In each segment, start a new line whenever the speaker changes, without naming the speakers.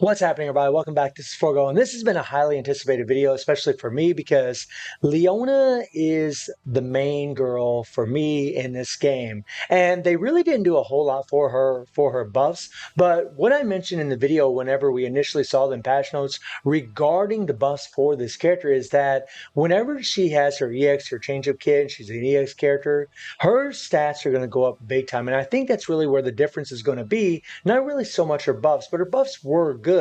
What's happening, everybody? Welcome back. This is Forgo, and this has been a highly anticipated video, especially for me, because Leona is the main girl for me in this game. And they really didn't do a whole lot for her buffs. But what I mentioned in the video whenever we initially saw them patch notes regarding the buffs for this character is that whenever she has her EX, her change-up kit, and she's an EX character, her stats are going to go up big time. And I think that's really where the difference is going to be. Not really so much her buffs, but her buffs were good.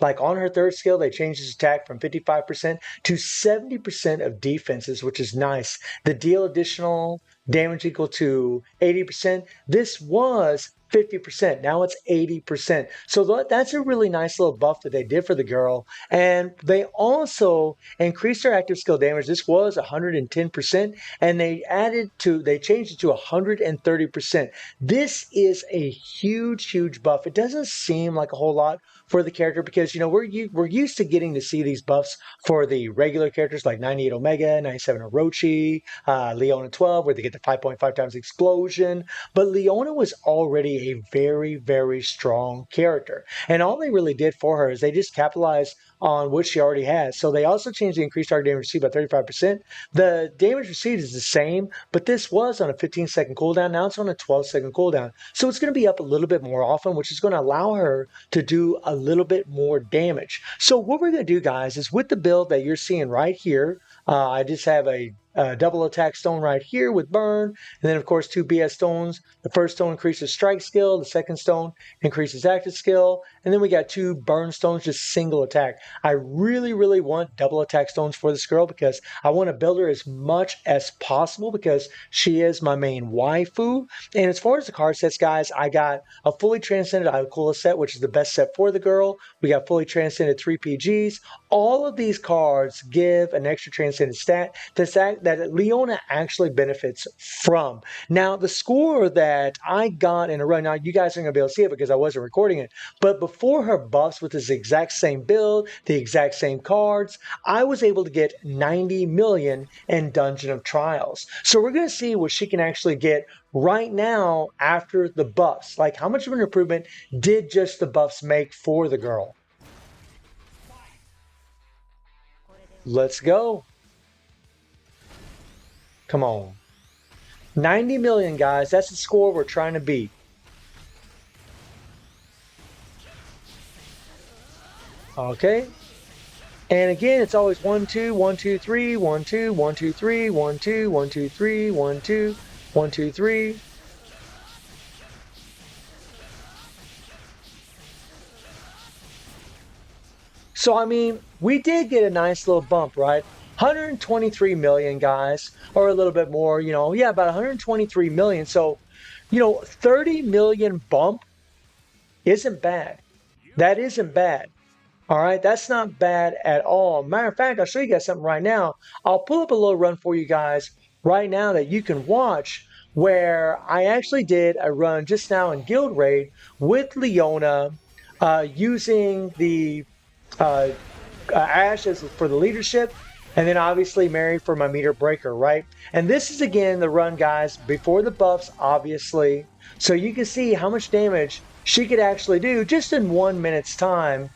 Like on her third skill, they changed his attack from 55% to 70% of defenses, which is nice. The deal additional damage equal to 80%. This was 50%. Now it's 80%. So that's a really nice little buff that they did for the girl. And they also increased her active skill damage. This was 110%, and they changed it to 130%. This is a huge buff. It doesn't seem like a whole lot for the character because we're used to getting to see these buffs for the regular characters like 98 Omega, 97 Orochi, Leona 12, where they get the 5.5 times explosion. But Leona was already a very strong character, and all they really did for her is they just capitalized on what she already has. So they also changed the increased target damage received by 35%. The damage received is the same, but this was on a 15-second cooldown. Now it's on a 12-second cooldown. So it's going to be up a little bit more often, which is going to allow her to do a little bit more damage. So what we're going to do, guys, is with the build that you're seeing right here, I just have a double attack stone right here with burn, and then of course 2 BS stones. The first stone increases strike skill, the second stone increases active skill, and then we got 2 burn stones, just single attack. I really want double attack stones for this girl because I want to build her as much as possible because she is my main waifu. And as far as the card sets, guys, I got a fully transcended Ayakula set, which is the best set for the girl. We got fully transcended 3 PGs. All of these cards give an extra transcended stat that Leona actually benefits from. Now, the score that I got in a run, now you guys aren't going to be able to see it because I wasn't recording it, but before her buffs with this exact same build, the exact same cards, I was able to get 90 million in Dungeon of Trials. So we're going to see what she can actually get right now after the buffs. Like, how much of an improvement did just the buffs make for the girl? Let's go. Come on. 90 million, guys. That's the score we're trying to beat. Okay. And again, it's always 1 2 1 2 3 1 2 1 2 3 1 2 1 2 3 1 2 1 2 3. So I mean, we did get a nice little bump, right? 123 million, guys, or a little bit more, yeah, about 123 million. So, 30 million bump isn't bad. That isn't bad. All right, that's not bad at all. Matter of fact, I'll show you guys something right now. I'll pull up a little run for you guys right now that you can watch where I actually did a run just now in Guild Raid with Leona using the Ash as for the leadership, and then obviously Mary for my meter breaker, right? And this is again the run, guys, before the buffs, obviously. So you can see how much damage she could actually do just in 1 minute's time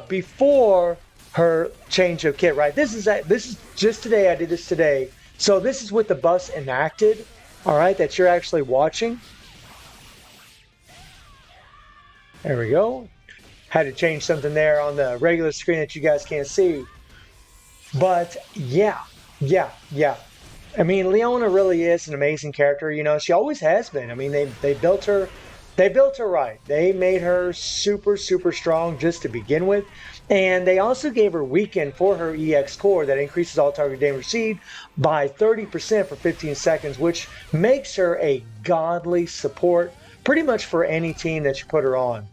before her change of kit, right? This is just today. I did this today. So this is with the buffs enacted, all right, that you're actually watching. There we go. Had to change something there on the regular screen that you guys can't see. But yeah. I mean, Leona really is an amazing character. She always has been. I mean, they built her right. They made her super strong just to begin with. And they also gave her weaken for her EX core that increases all target damage received by 30% for 15 seconds, which makes her a godly support pretty much for any team that you put her on,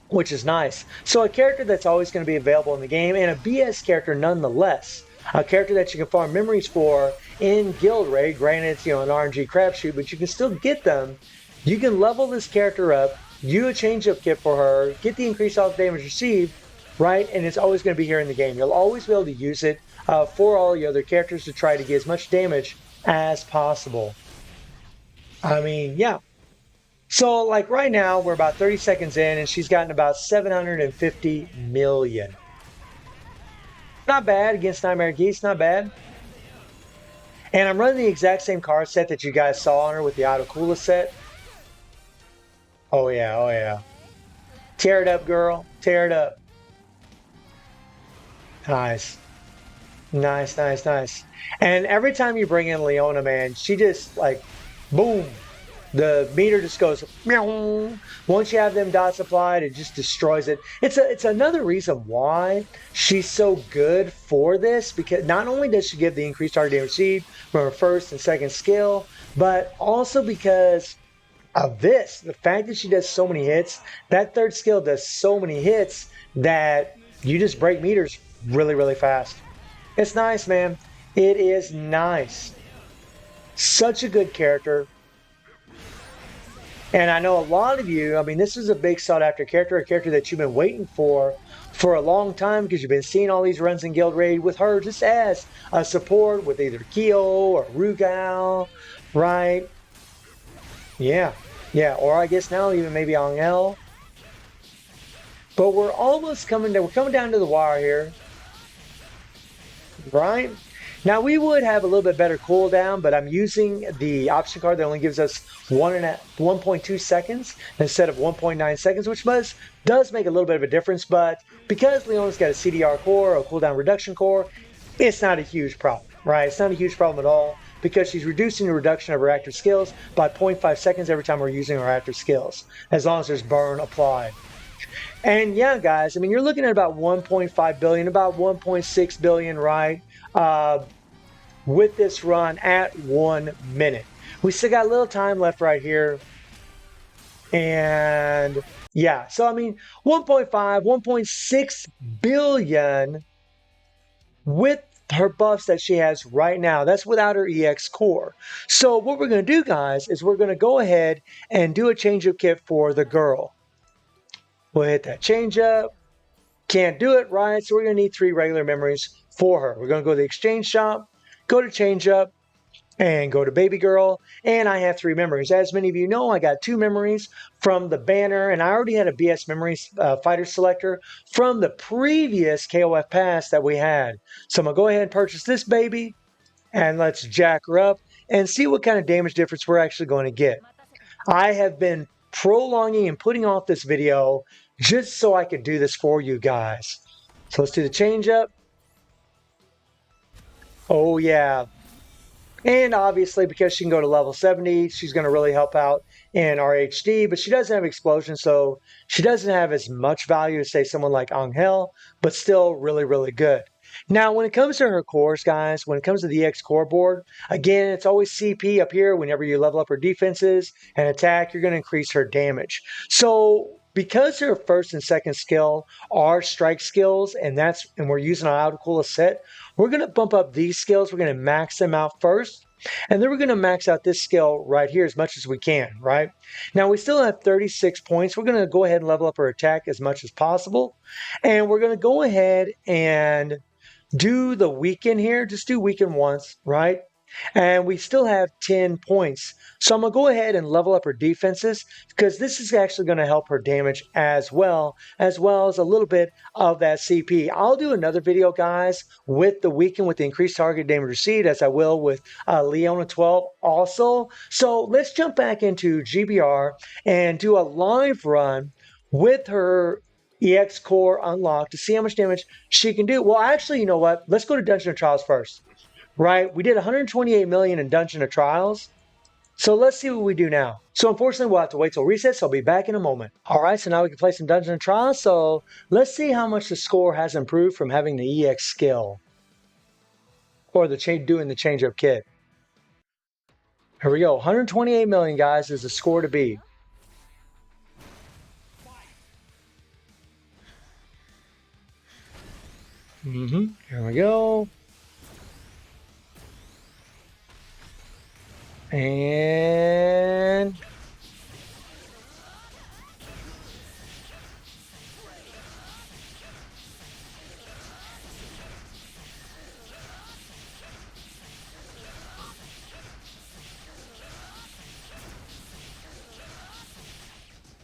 which is nice. So a character that's always going to be available in the game, and a BS character nonetheless. A character that you can farm memories for in Guild Raid. Granted, it's an RNG crapshoot, but you can still get them. You can level this character up, use a change-up kit for her, get the increased off damage received, right? And it's always going to be here in the game. You'll always be able to use it for all the other characters to try to get as much damage as possible. I mean, yeah. So, like right now, we're about 30 seconds in, and she's gotten about 750 million. Not bad against Nightmare Geese, not bad. And I'm running the exact same card set that you guys saw on her with the Autocula set. Oh yeah, oh yeah. Tear it up, girl. Tear it up. Nice. Nice, nice, nice. And every time you bring in Leona, man, she just like boom. The meter just goes meow. Once you have them dots applied, it just destroys it. It's another reason why she's so good for this, because not only does she give the increased target damage received from her first and second skill, but also because of this, the fact that she does so many hits, that third skill does so many hits that you just break meters really, really fast. It's nice, man. It is nice. Such a good character. And I know a lot of you, I mean, this is a big sought after character, a character that you've been waiting for a long time because you've been seeing all these runs in Guild Raid with her just as a support with either Kyo or Rugal, right? Yeah, yeah. Or I guess now even maybe Angel. But we're almost we're coming down to the wire here, right? Now we would have a little bit better cooldown, but I'm using the option card that only gives us 1.2 seconds instead of 1.9 seconds, which does make a little bit of a difference. But because Leona's got a CDR core, a cooldown reduction core, it's not a huge problem, right? It's not a huge problem at all because she's reducing the reduction of her active skills by 0.5 seconds every time we're using her active skills, as long as there's burn applied. And yeah, guys, I mean, you're looking at about 1.5 billion, about 1.6 billion, right? Uh, with this run at 1 minute. We still got a little time left right here. And yeah, so I mean, 1.5, 1.6 billion with her buffs that she has right now. That's without her EX core. So what we're going to do, guys, is we're going to go ahead and do a change-up kit for the girl. We'll hit that change-up. Can't do it, right? So we're going to need 3 regular memories for her. We're going to go to the exchange shop, go to change-up, and go to baby girl, and I have 3 memories. As many of you know, I got 2 memories from the banner, and I already had a BS memories fighter selector from the previous KOF pass that we had. So I'm gonna go ahead and purchase this baby, and let's jack her up and see what kind of damage difference we're actually going to get. I have been prolonging and putting off this video just so I could do this for you guys. So let's do the change up. Oh yeah, and obviously, because she can go to level 70, she's going to really help out in RHD, but she doesn't have explosion, so she doesn't have as much value as, say, someone like Angel, but still really, really good. Now, when it comes to her cores, guys, when it comes to the EX core board, again, it's always CP up here. Whenever you level up her defenses and attack, you're going to increase her damage. So because her first and second skill are strike skills, and we're using an Autocula set, we're going to bump up these skills. We're going to max them out first. And then we're going to max out this skill right here as much as we can, right? Now, we still have 36 points. We're going to go ahead and level up our attack as much as possible. And we're going to go ahead and do the weaken here. Just do weaken once, right? And we still have 10 points. So I'm going to go ahead and level up her defenses because this is actually going to help her damage as well as a little bit of that CP. I'll do another video, guys, with the weaken with the increased target damage received, as I will with Leona 12 also. So let's jump back into GBR and do a live run with her EX core unlocked to see how much damage she can do. Well, actually, you know what? Let's go to Dungeon of Trials first. Right? We did 128 million in Dungeon of Trials. So let's see what we do now. So unfortunately, we'll have to wait till reset, so I'll be back in a moment. All right, so now we can play some Dungeon of Trials. So let's see how much the score has improved from having the EX skill or doing the change-up kit. Here we go. 128 million, guys, is the score to beat. Here we go. And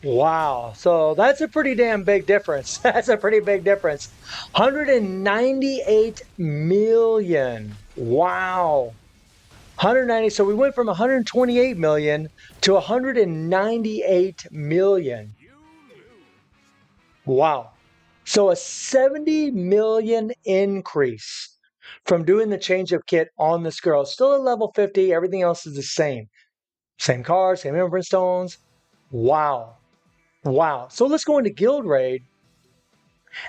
Wow. So that's a pretty damn big difference. That's a pretty big difference. 198 million. Wow. 190. So we went from 128 million to 198 million. Wow. So a 70 million increase from doing the change of kit on this girl. Still at level 50. Everything else is the same. Same cards, same imprint stones. Wow. Wow. So let's go into Guild Raid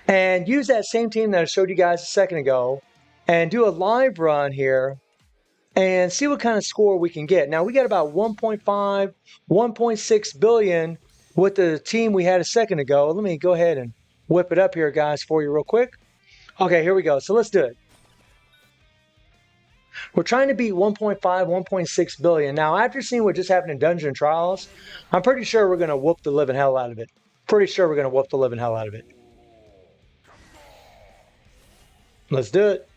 and use that same team that I showed you guys a second ago and do a live run here and see what kind of score we can get. Now we got about 1.5, 1.6 billion with the team we had a second ago. Let me go ahead and whip it up here, guys, for you real quick. Okay, here we go. So let's do it. We're trying to beat 1.5, 1.6 billion. Now, after seeing what just happened in Dungeon Trials, I'm pretty sure we're going to whoop the living hell out of it. Pretty sure we're going to whoop the living hell out of it. Let's do it.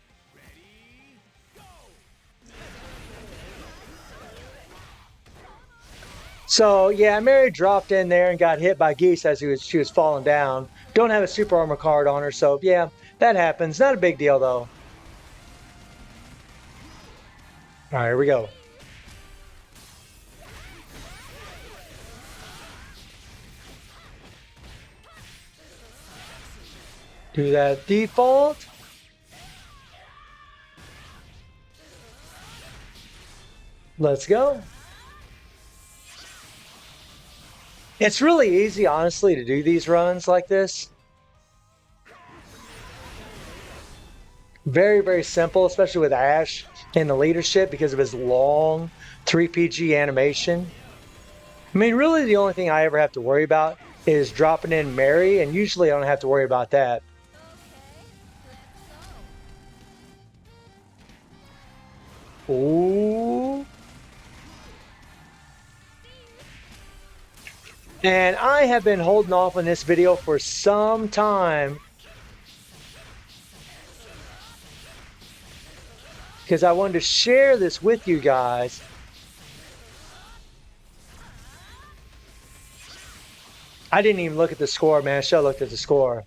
So yeah, Mary dropped in there and got hit by Geese as she was falling down. Don't have a super armor card on her, so yeah, that happens. Not a big deal though. All right, here we go. Do that default. Let's go. It's really easy, honestly, to do these runs like this. Very, very simple, especially with Ash in the leadership because of his long 3PG animation. I mean, really the only thing I ever have to worry about is dropping in Mary, and usually I don't have to worry about that. Ooh. And I have been holding off on this video for some time because I wanted to share this with you guys. I didn't even look at the score, man. I should have looked at the score.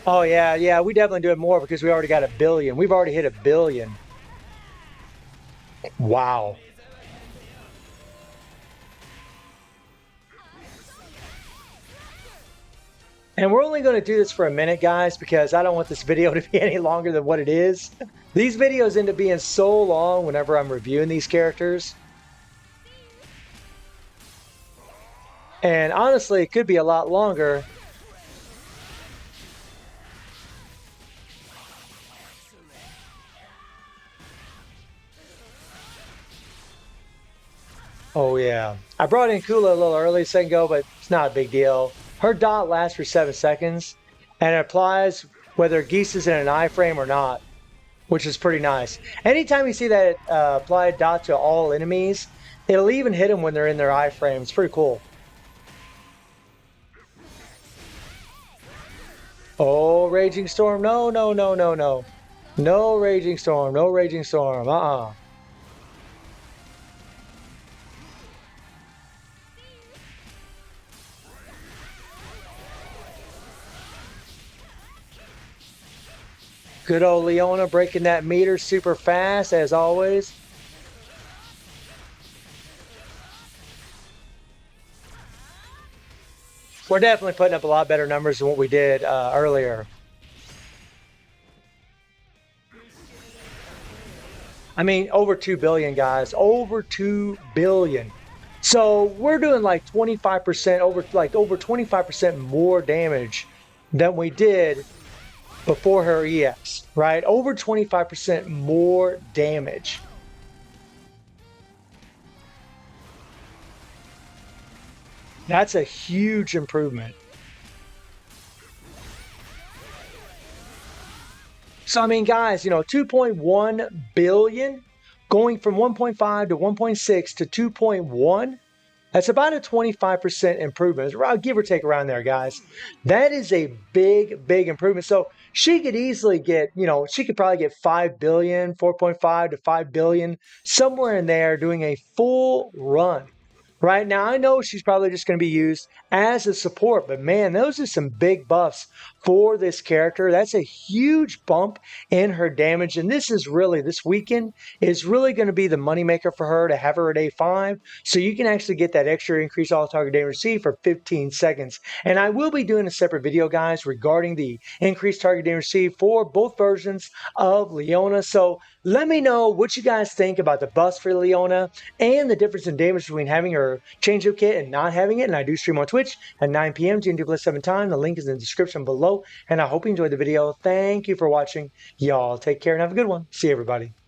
Oh, yeah, we definitely do it more because we already got a billion. We've already hit a billion. Wow. And we're only going to do this for a minute, guys, because I don't want this video to be any longer than what it is. These videos end up being so long whenever I'm reviewing these characters. And honestly, it could be a lot longer. Oh, yeah. I brought in Kula a little early a second ago, but it's not a big deal. Her dot lasts for 7 seconds, and it applies whether Geese is in an iframe or not, which is pretty nice. Anytime you see that applied dot to all enemies, it'll even hit them when they're in their iframe. It's pretty cool. Oh, Raging Storm. No, no, no, no, no. No Raging Storm. No Raging Storm. Good old Leona breaking that meter super fast, as always. We're definitely putting up a lot better numbers than what we did earlier. I mean, over 2 billion, guys. Over 2 billion. So we're doing like 25% over 25% more damage than we did before her EX, right? Over 25% more damage. That's a huge improvement. So, I mean, guys, 2.1 billion going from 1.5 to 1.6 to 2.1. That's about a 25% improvement, give or take around there, guys. That is a big, big improvement. So she could easily get, she could probably get 5 billion, 4.5 to 5 billion, somewhere in there doing a full run. Right now, I know she's probably just going to be used as a support, but man, those are some big buffs for this character. That's a huge bump in her damage, and this weekend is really going to be the moneymaker for her to have her at A5, so you can actually get that extra increased all target damage received for 15 seconds. And I will be doing a separate video, guys, regarding the increased target damage received for both versions of Leona. So let me know what you guys think about the buffs for Leona and the difference in damage between having her change up kit and not having it. And I do stream on Twitch at 9 p.m. GMT+7 time. The link is in the description below. And I hope you enjoyed the video. Thank you for watching. Y'all take care and have a good one. See you, everybody.